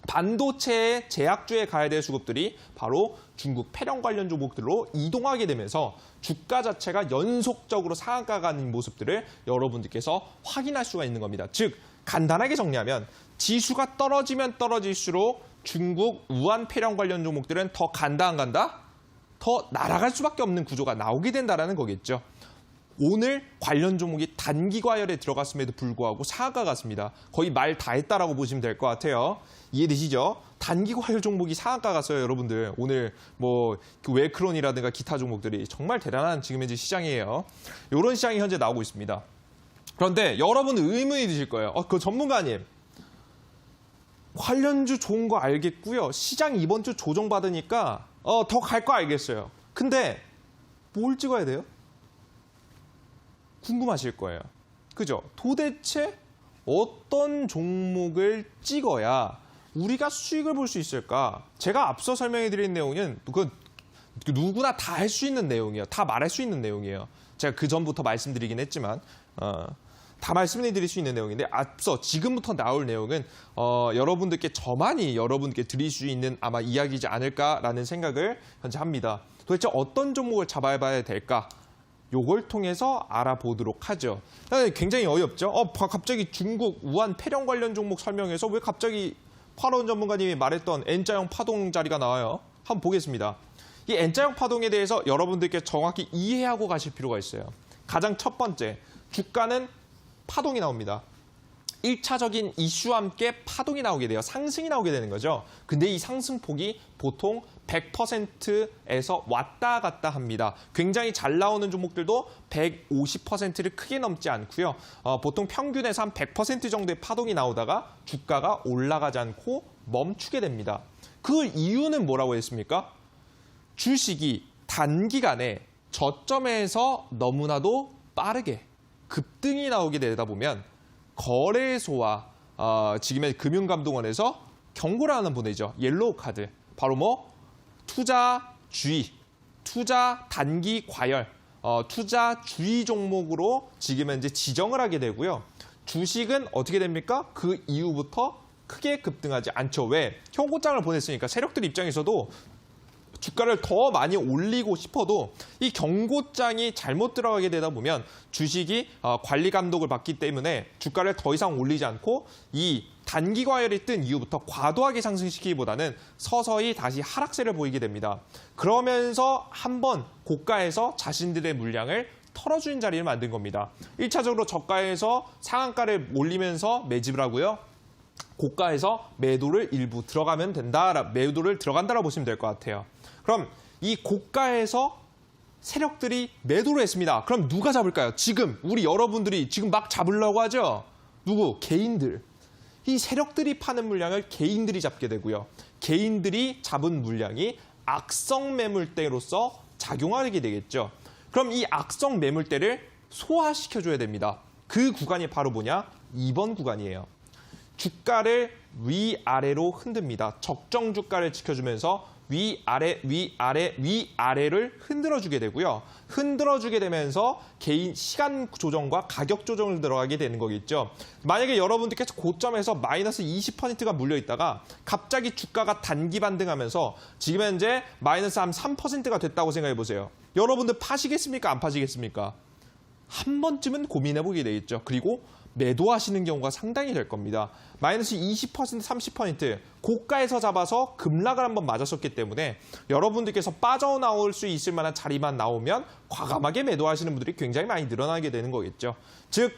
반도체의 제약주에 가야 될 수급들이 바로 중국 폐렴 관련 종목들로 이동하게 되면서 주가 자체가 연속적으로 상한가 가는 모습들을 여러분들께서 확인할 수가 있는 겁니다. 즉 간단하게 정리하면 지수가 떨어지면 떨어질수록 중국 우한 폐렴 관련 종목들은 더 간다 안 간다? 더 날아갈 수밖에 없는 구조가 나오게 된다는 거겠죠. 오늘 관련 종목이 단기 과열에 들어갔음에도 불구하고 상한가 갔습니다. 거의 말 다 했다라고 보시면 될 것 같아요. 이해되시죠? 단기 과열 종목이 상한가 갔어요, 여러분들. 오늘 웰크론이라든가 기타 종목들이 정말 대단한 지금 현재 시장이에요. 이런 시장이 현재 나오고 있습니다. 그런데 여러분은 의문이 드실 거예요. 그 전문가님, 관련주 좋은 거 알겠고요. 시장 이번 주 조정받으니까 더 갈 거 알겠어요. 근데 뭘 찍어야 돼요? 궁금하실 거예요. 그죠? 도대체 어떤 종목을 찍어야 우리가 수익을 볼 수 있을까? 제가 앞서 설명해드린 내용은 누구나 다 할 수 있는 내용이에요. 다 말할 수 있는 내용이에요. 제가 그 전부터 말씀드리긴 했지만 다 말씀드릴 수 있는 내용인데 앞서 지금부터 나올 내용은 여러분들께 저만이 여러분께 드릴 수 있는 아마 이야기이지 않을까라는 생각을 현재 합니다. 도대체 어떤 종목을 잡아봐야 될까? 요걸 통해서 알아보도록 하죠. 굉장히 어이없죠? 갑자기 중국 우한 폐렴 관련 종목 설명해서 왜 갑자기 파론 전문가님이 말했던 N자형 파동 자리가 나와요? 한번 보겠습니다. 이 N자형 파동에 대해서 여러분들께 정확히 이해하고 가실 필요가 있어요. 가장 첫 번째, 주가는 파동이 나옵니다. 1차적인 이슈와 함께 파동이 나오게 돼요. 상승이 나오게 되는 거죠. 근데 이 상승폭이 보통 100%에서 왔다 갔다 합니다. 굉장히 잘 나오는 종목들도 150%를 크게 넘지 않고요. 보통 평균에서 한 100% 정도의 파동이 나오다가 주가가 올라가지 않고 멈추게 됩니다. 그 이유는 뭐라고 했습니까? 주식이 단기간에 저점에서 너무나도 빠르게 급등이 나오게 되다 보면 거래소와 지금의 금융감독원에서 경고를 하나 보내죠. 옐로우 카드. 바로 투자 주의, 투자 단기 과열, 투자 주의 종목으로 지금 현재 지정을 하게 되고요. 주식은 어떻게 됩니까? 그 이후부터 크게 급등하지 않죠. 왜? 경고장을 보냈으니까 세력들 입장에서도 주가를 더 많이 올리고 싶어도 이 경고장이 잘못 들어가게 되다 보면 주식이 관리 감독을 받기 때문에 주가를 더 이상 올리지 않고 이 단기 과열이 뜬 이후부터 과도하게 상승시키기보다는 서서히 다시 하락세를 보이게 됩니다. 그러면서 한번 고가에서 자신들의 물량을 털어주는 자리를 만든 겁니다. 1차적으로 저가에서 상한가를 올리면서 매집을 하고요. 고가에서 매도를 일부 들어가면 된다, 매도를 들어간다라고 보시면 될 것 같아요. 그럼 이 고가에서 세력들이 매도를 했습니다. 그럼 누가 잡을까요? 지금 우리 여러분들이 지금 막 잡으려고 하죠? 누구? 개인들. 이 세력들이 파는 물량을 개인들이 잡게 되고요. 개인들이 잡은 물량이 악성 매물대로서 작용하게 되겠죠. 그럼 이 악성 매물대를 소화시켜줘야 됩니다. 그 구간이 바로 뭐냐? 2번 구간이에요. 주가를 위아래로 흔듭니다. 적정 주가를 지켜주면서 위아래, 위아래, 위아래를 흔들어주게 되고요. 흔들어주게 되면서 개인 시간 조정과 가격 조정을 들어가게 되는 거겠죠. 만약에 여러분들께서 고점에서 마이너스 20%가 물려있다가 갑자기 주가가 단기 반등하면서 지금 현재 마이너스 한 3%가 됐다고 생각해 보세요. 여러분들 파시겠습니까? 안 파시겠습니까? 한 번쯤은 고민해보게 되겠죠. 그리고 매도하시는 경우가 상당히 될 겁니다. 마이너스 20%, 30% 고가에서 잡아서 급락을 한번 맞았었기 때문에 여러분들께서 빠져나올 수 있을 만한 자리만 나오면 과감하게 매도하시는 분들이 굉장히 많이 늘어나게 되는 거겠죠. 즉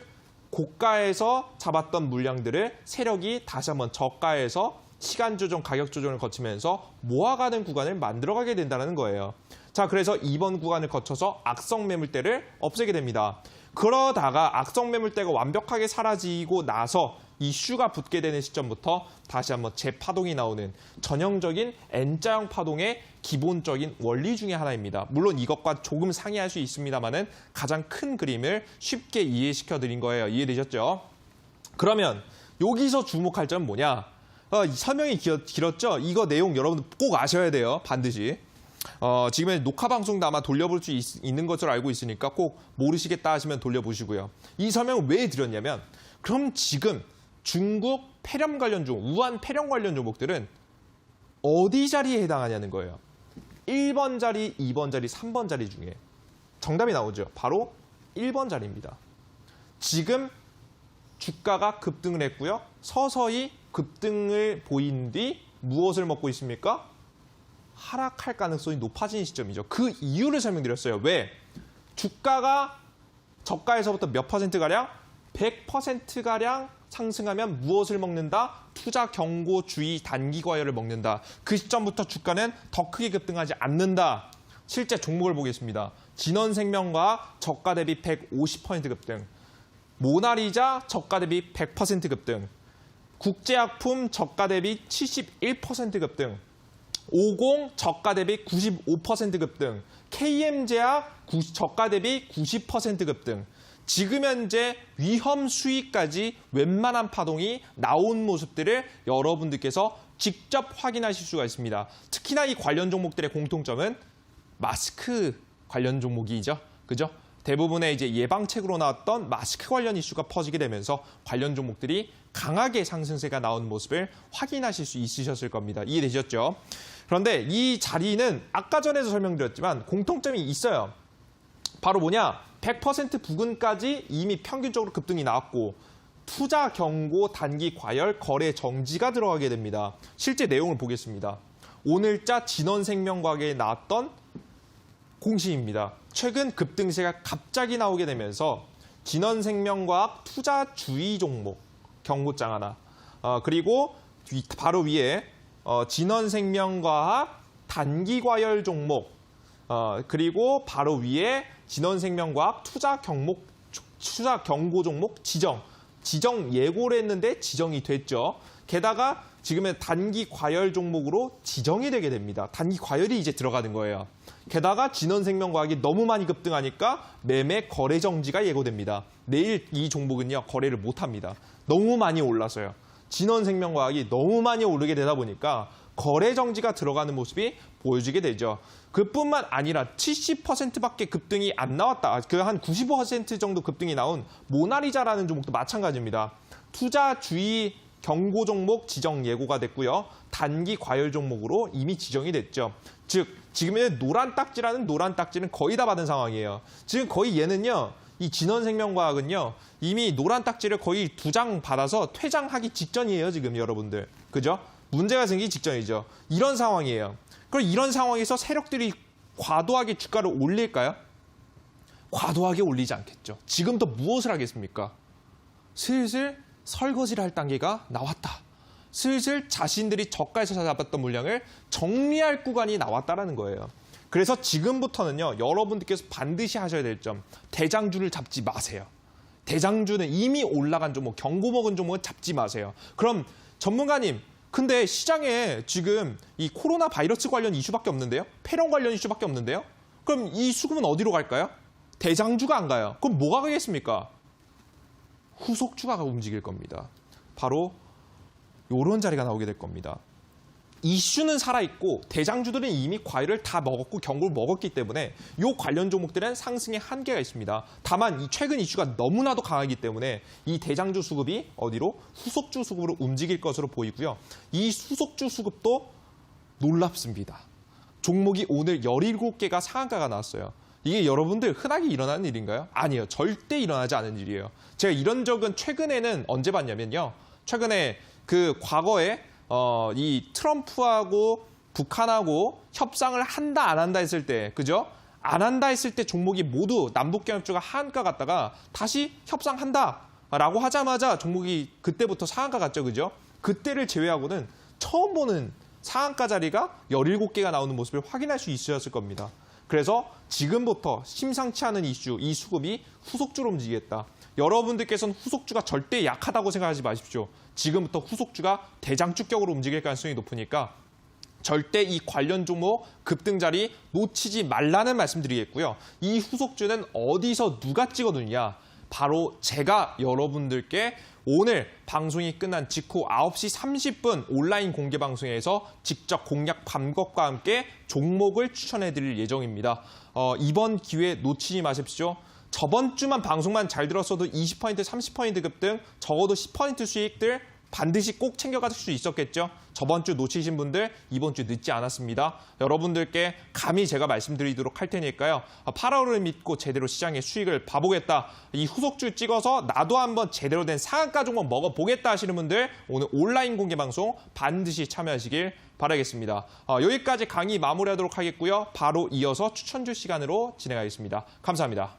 고가에서 잡았던 물량들을 세력이 다시 한번 저가에서 시간 조정, 가격 조정을 거치면서 모아가는 구간을 만들어가게 된다는 거예요. 자, 그래서 이번 구간을 거쳐서 악성 매물대를 없애게 됩니다. 그러다가 악성 매물대가 완벽하게 사라지고 나서 이슈가 붙게 되는 시점부터 다시 한번 재파동이 나오는 전형적인 N자형 파동의 기본적인 원리 중에 하나입니다. 물론 이것과 조금 상이할 수 있습니다만은 가장 큰 그림을 쉽게 이해시켜 드린 거예요. 이해되셨죠? 그러면 여기서 주목할 점은 뭐냐? 설명이 길었죠? 이거 내용 여러분들 꼭 아셔야 돼요. 반드시. 지금 녹화 방송도 아마 돌려볼 수 있는 것으로 알고 있으니까 꼭 모르시겠다 하시면 돌려보시고요. 이 설명을 왜 드렸냐면 그럼 지금 중국 폐렴 관련 종목, 우한 폐렴 관련 종목들은 어디 자리에 해당하냐는 거예요. 1번 자리, 2번 자리, 3번 자리 중에 정답이 나오죠. 바로 1번 자리입니다. 지금 주가가 급등을 했고요. 서서히 급등을 보인 뒤 무엇을 먹고 있습니까? 하락할 가능성이 높아진 시점이죠. 그 이유를 설명드렸어요. 왜? 주가가 저가에서부터 몇 %가량? 100%가량 상승하면 무엇을 먹는다? 투자 경고주의 단기 과열을 먹는다. 그 시점부터 주가는 더 크게 급등하지 않는다. 실제 종목을 보겠습니다. 진원생명과학 저가 대비 150% 급등. 모나리자 저가 대비 100% 급등. 국제약품 저가 대비 71% 급등. 50 저가 대비 95% 급등, KM제약 저가 대비 90% 급등. 지금 현재 위험 수익까지 웬만한 파동이 나온 모습들을 여러분들께서 직접 확인하실 수가 있습니다. 특히나 이 관련 종목들의 공통점은 마스크 관련 종목이죠. 그죠? 대부분의 이제 예방책으로 나왔던 마스크 관련 이슈가 퍼지게 되면서 관련 종목들이 강하게 상승세가 나온 모습을 확인하실 수 있으셨을 겁니다. 이해되셨죠? 그런데 이 자리는 아까 전에도 설명드렸지만 공통점이 있어요. 바로 뭐냐? 100% 부근까지 이미 평균적으로 급등이 나왔고 투자 경고, 단기 과열, 거래 정지가 들어가게 됩니다. 실제 내용을 보겠습니다. 오늘자 진원생명과학에 나왔던 공시입니다. 최근 급등세가 갑자기 나오게 되면서 진원생명과학 투자 주의 종목 경고장 하나, 그리고 바로 위에 진원생명과학 단기 과열 종목, 그리고 바로 위에 진원생명과학 투자 경고 종목 지정 예고를 했는데 지정이 됐죠. 게다가 지금은 단기 과열 종목으로 지정이 되게 됩니다. 단기 과열이 이제 들어가는 거예요. 게다가 진원생명과학이 너무 많이 급등하니까 매매 거래 정지가 예고됩니다. 내일 이 종목은요 거래를 못합니다. 너무 많이 올라서요. 진원생명과학이 너무 많이 오르게 되다 보니까 거래 정지가 들어가는 모습이 보여지게 되죠. 그뿐만 아니라 70%밖에 급등이 안 나왔다. 그 한 95% 정도 급등이 나온 모나리자라는 종목도 마찬가지입니다. 투자 주의 경고 종목 지정 예고가 됐고요. 단기 과열 종목으로 이미 지정이 됐죠. 즉 지금의 노란 딱지는 거의 다 받은 상황이에요. 지금 거의 얘는요. 이 진원생명과학은요. 이미 노란 딱지를 거의 2장 받아서 퇴장하기 직전이에요. 지금 여러분들. 그죠? 문제가 생기기 직전이죠. 이런 상황이에요. 그럼 이런 상황에서 세력들이 과도하게 주가를 올릴까요? 과도하게 올리지 않겠죠. 지금부터 무엇을 하겠습니까? 슬슬 설거지를 할 단계가 나왔다. 슬슬 자신들이 저가에서 잡았던 물량을 정리할 구간이 나왔다는 거예요. 그래서 지금부터는요. 여러분들께서 반드시 하셔야 될 점. 대장주를 잡지 마세요. 대장주는 이미 올라간 종목, 경고 먹은 종목은 잡지 마세요. 그럼 전문가님, 근데 시장에 지금 이 코로나 바이러스 관련 이슈밖에 없는데요? 폐렴 관련 이슈밖에 없는데요? 그럼 이 수급은 어디로 갈까요? 대장주가 안 가요. 그럼 뭐가 가겠습니까? 후속주가 움직일 겁니다. 바로 이런 자리가 나오게 될 겁니다. 이슈는 살아있고 대장주들은 이미 과열을 다 먹었고 경고를 먹었기 때문에 이 관련 종목들은 상승의 한계가 있습니다. 다만 이 최근 이슈가 너무나도 강하기 때문에 이 대장주 수급이 어디로? 후속주 수급으로 움직일 것으로 보이고요. 이 후속주 수급도 놀랍습니다. 종목이 오늘 17개가 상한가가 나왔어요. 이게 여러분들 흔하게 일어나는 일인가요? 아니에요. 절대 일어나지 않은 일이에요. 제가 이런 적은 최근에는 언제 봤냐면요. 최근에 그 과거에 이 트럼프하고 북한하고 협상을 한다 안 한다 했을 때, 그죠? 안 한다 했을 때 종목이 모두 남북경협주가 하한가 갔다가 다시 협상한다라고 하자마자 종목이 그때부터 상한가 갔죠, 그죠? 그때를 제외하고는 처음 보는 상한가 자리가 17개가 나오는 모습을 확인할 수 있으셨을 겁니다. 그래서 지금부터 심상치 않은 이슈, 이 수급이 후속주로 움직이겠다. 여러분들께서는 후속주가 절대 약하다고 생각하지 마십시오. 지금부터 후속주가 대장주격으로 움직일 가능성이 높으니까 절대 이 관련 종목 급등 자리 놓치지 말라는 말씀드리겠고요. 이 후속주는 어디서 누가 찍어두냐? 바로 제가 여러분들께 오늘 방송이 끝난 직후 9시 30분 온라인 공개 방송에서 직접 공략 방법과 함께 종목을 추천해드릴 예정입니다. 이번 기회 놓치지 마십시오. 저번 주만 방송만 잘 들었어도 20%, 30% 급등, 적어도 10% 수익들 반드시 꼭 챙겨가실 수 있었겠죠. 저번 주 놓치신 분들 이번 주 늦지 않았습니다. 여러분들께 감히 제가 말씀드리도록 할 테니까요. 8월을 믿고 제대로 시장의 수익을 봐보겠다. 이 후속주 찍어서 나도 한번 제대로 된 상한가 종목 먹어보겠다 하시는 분들 오늘 온라인 공개 방송 반드시 참여하시길 바라겠습니다. 여기까지 강의 마무리하도록 하겠고요. 바로 이어서 추천주 시간으로 진행하겠습니다. 감사합니다.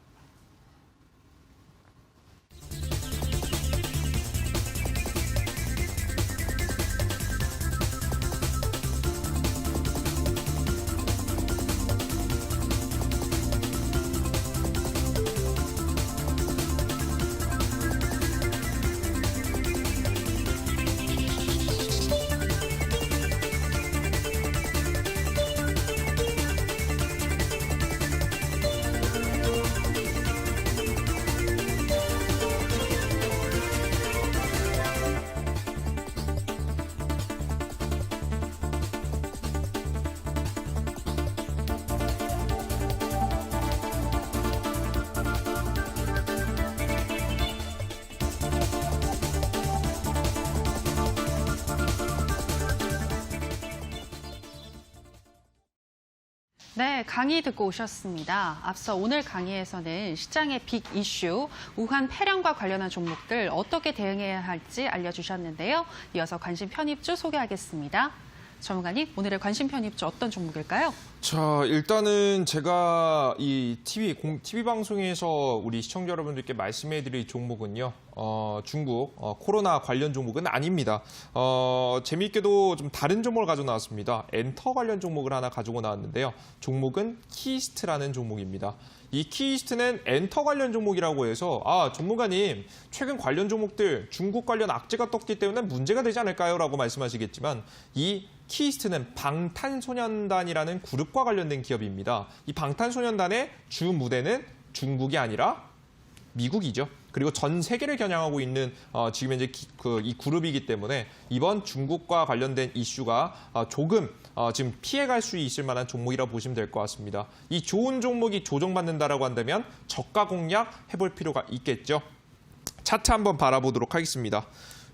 네, 강의 듣고 오셨습니다. 앞서 오늘 강의에서는 시장의 빅 이슈, 우한 폐렴과 관련한 종목들 어떻게 대응해야 할지 알려주셨는데요. 이어서 관심 편입주 소개하겠습니다. 전문가님, 오늘의 관심 편입주 어떤 종목일까요? 자, 일단은 제가 이 TV 방송에서 우리 시청자 여러분들께 말씀해드릴 종목은요, 중국 코로나 관련 종목은 아닙니다. 재미있게도 좀 다른 종목을 가지고 나왔습니다. 엔터 관련 종목을 하나 가지고 나왔는데요. 종목은 키이스트라는 종목입니다. 이 키이스트는 엔터 관련 종목이라고 해서 전문가님 최근 관련 종목들 중국 관련 악재가 떴기 때문에 문제가 되지 않을까요? 라고 말씀하시겠지만 이 키이스트는 방탄소년단이라는 그룹과 관련된 기업입니다. 이 방탄소년단의 주 무대는 중국이 아니라 미국이죠. 그리고 전 세계를 겨냥하고 있는 지금 현재 이 그룹이기 때문에 이번 중국과 관련된 이슈가 조금 지금 피해갈 수 있을 만한 종목이라고 보시면 될 것 같습니다. 이 좋은 종목이 조정받는다라고 한다면 저가 공략 해볼 필요가 있겠죠. 차트 한번 바라보도록 하겠습니다.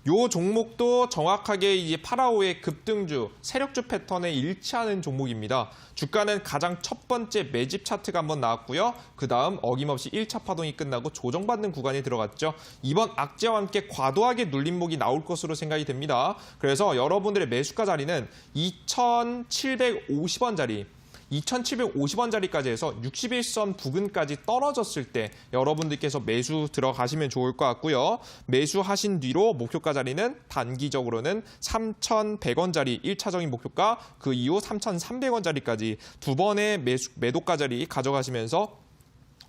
요 종목도 정확하게 이제 파라오의 급등주, 세력주 패턴에 일치하는 종목입니다. 주가는 가장 첫 번째 매집 차트가 한번 나왔고요. 그 다음 어김없이 1차 파동이 끝나고 조정받는 구간에 들어갔죠. 이번 악재와 함께 과도하게 눌림목이 나올 것으로 생각이 됩니다. 그래서 여러분들의 매수가 자리는 2,750원 자리, 2,750원짜리까지 해서 61선 부근까지 떨어졌을 때 여러분들께서 매수 들어가시면 좋을 것 같고요. 매수하신 뒤로 목표가 자리는 단기적으로는 3,100원짜리 1차적인 목표가, 그 이후 3,300원짜리까지 두 번의 매도가 자리 가져가시면서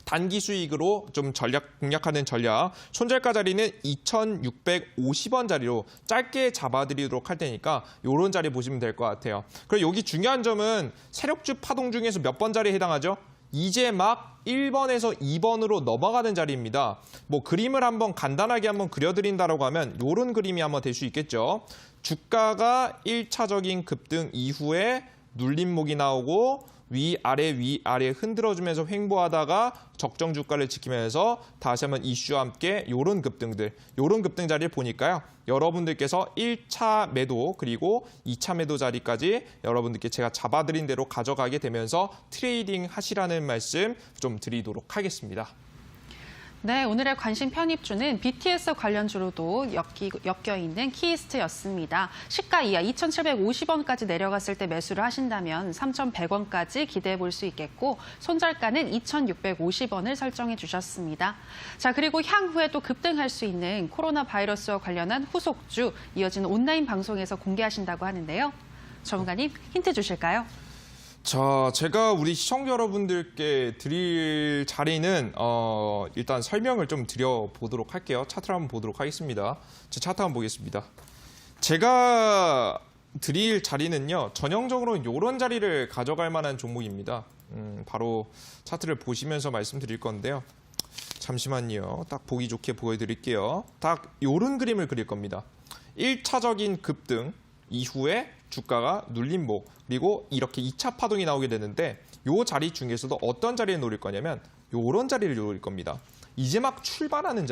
단기 수익으로 좀 공략하는 전략, 손절가 자리는 2,650원짜리로 짧게 잡아드리도록 할 테니까 이런 자리 보시면 될 것 같아요. 그리고 여기 중요한 점은 세력주 파동 중에서 몇 번 자리에 해당하죠? 이제 막 1번에서 2번으로 넘어가는 자리입니다. 뭐 그림을 한번 간단하게 한번 그려드린다고 하면 이런 그림이 한번 될 수 있겠죠. 주가가 1차적인 급등 이후에 눌림목이 나오고 위아래 흔들어주면서 횡보하다가 적정 주가를 지키면서 다시 한번 이슈와 함께 요런 급등 자리를 보니까요. 여러분들께서 1차 매도 그리고 2차 매도 자리까지 여러분들께 제가 잡아드린 대로 가져가게 되면서 트레이딩 하시라는 말씀 좀 드리도록 하겠습니다. 네, 오늘의 관심 편입주는 BTS 관련주로도 엮여 있는 키이스트였습니다. 시가 이하 2,750원까지 내려갔을 때 매수를 하신다면 3,100원까지 기대해 볼 수 있겠고 손절가는 2,650원을 설정해 주셨습니다. 자, 그리고 향후에 또 급등할 수 있는 코로나 바이러스와 관련한 후속주 이어지는 온라인 방송에서 공개하신다고 하는데요. 전문가님 힌트 주실까요? 자, 제가 우리 시청자 여러분들께 드릴 자리는 일단 설명을 좀 드려보도록 할게요. 차트를 한번 보도록 하겠습니다. 제 차트 한번 보겠습니다. 제가 드릴 자리는요. 전형적으로 이런 자리를 가져갈 만한 종목입니다. 바로 차트를 보시면서 말씀드릴 건데요. 잠시만요. 딱 보기 좋게 보여드릴게요. 딱 이런 그림을 그릴 겁니다. 1차적인 급등 이후에 주가가 눌림목 그리고 이렇게 2차 파동이 나오게 되는데 이 자리 중에서도 어떤 자리를 노릴 거냐면 이런 자리를 노릴 겁니다. 이제 막 출발하는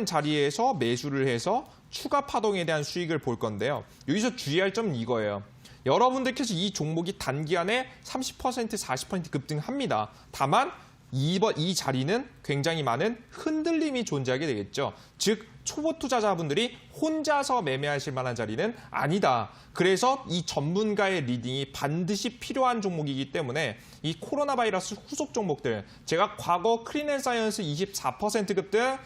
자리에서 매수를 해서 추가 파동에 대한 수익을 볼 건데요. 여기서 주의할 점은 이거예요. 여러분들께서 이 종목이 단기간에 30%, 40% 급등합니다. 다만 이 자리는 굉장히 많은 흔들림이 존재하게 되겠죠. 즉 초보 투자자분들이 혼자서 매매하실 만한 자리는 아니다. 그래서 이 전문가의 리딩이 반드시 필요한 종목이기 때문에 이 코로나 바이러스 후속 종목들 제가 과거 크린앤사이언스 24% 급등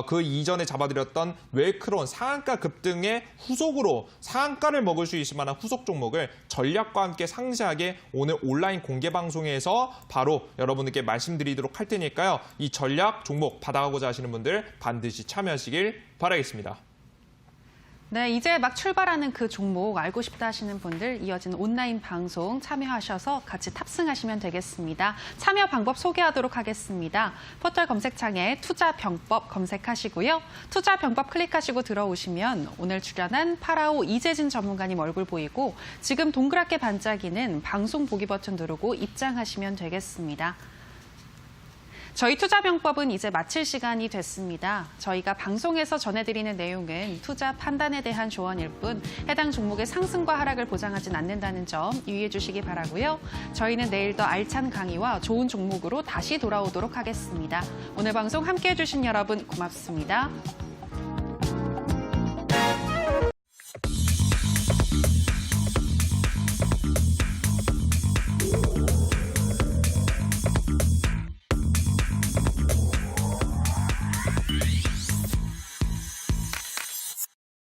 그 이전에 잡아드렸던 웰크론 상한가 급등의 후속으로 상한가를 먹을 수 있을 만한 후속 종목을 전략과 함께 상세하게 오늘 온라인 공개 방송에서 바로 여러분들께 말씀드리도록 할 테니까요. 이 전략 종목 받아가고자 하시는 분들 반드시 참여하시길 바라겠습니다. 네, 이제 막 출발하는 그 종목 알고 싶다 하시는 분들 이어지는 온라인 방송 참여하셔서 같이 탑승하시면 되겠습니다. 참여 방법 소개하도록 하겠습니다. 포털 검색창에 투자병법 검색하시고요. 투자병법 클릭하시고 들어오시면 오늘 출연한 파라오 이재진 전문가님 얼굴 보이고 지금 동그랗게 반짝이는 방송 보기 버튼 누르고 입장하시면 되겠습니다. 저희 투자병법은 이제 마칠 시간이 됐습니다. 저희가 방송에서 전해드리는 내용은 투자 판단에 대한 조언일 뿐 해당 종목의 상승과 하락을 보장하진 않는다는 점 유의해 주시기 바라고요. 저희는 내일 더 알찬 강의와 좋은 종목으로 다시 돌아오도록 하겠습니다. 오늘 방송 함께해 주신 여러분 고맙습니다.